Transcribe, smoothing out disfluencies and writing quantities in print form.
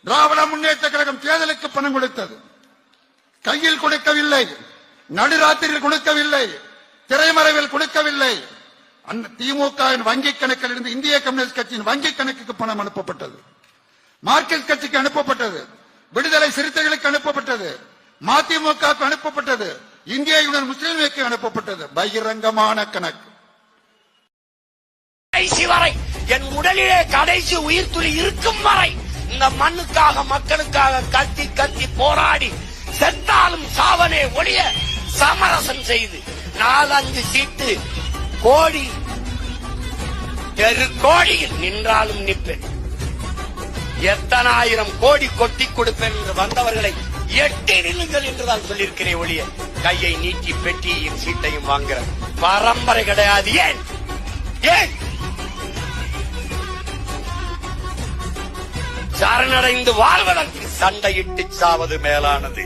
திராவிட முன்னேற்ற கழகம் தேர்தலுக்கு பணம் கொடுத்தது. கையில் கொடுக்கவில்லை, நடுராத்திரியில் கொடுக்கவில்லை, திரைமறைவில் கொடுக்கவில்லை. திமுக வங்கிக் கணக்கில் இருந்து இந்திய கம்யூனிஸ்ட் கட்சியின் வங்கிக் கணக்குக்கு பணம் அனுப்பப்பட்டது, மார்க்சிஸ்ட் கட்சிக்கு அனுப்பப்பட்டது, விடுதலை சிறுத்தைகளுக்கு அனுப்பப்பட்டது, மதிமுகவுக்கு அனுப்பப்பட்டது, இந்திய யூனியன் முஸ்லீம் லீக்கு அனுப்பப்பட்டது. பகிரங்கமான கணக்கு. கடைசி வரை என் உடலிலே கடைசி உயிர் துளி இருக்கும் வரை இந்த மண்ணுக்காக மக்களுக்காக கத்தி கத்தி போராடி செத்தாலும் சாவனே ஒழிய சமரசம் செய்து 4-5 சீட்டு கோடி கோடியில் நின்றாலும் நிற்பேன். எத்தனை ஆயிரம் கோடி கொட்டி கொடுப்பேன் என்று வந்தவர்களை எட்டி நில்லுங்கள் என்றுதான் சொல்லியிருக்கிறேன் ஒழிய கையை நீட்டி பெட்டியையும் சீட்டையும் வாங்குற பரம்பரை கிடையாது. ஏன் ஏன் சரணடைந்து வாழ்வதற்கு சண்டையிட்டு சாவது மேலானது.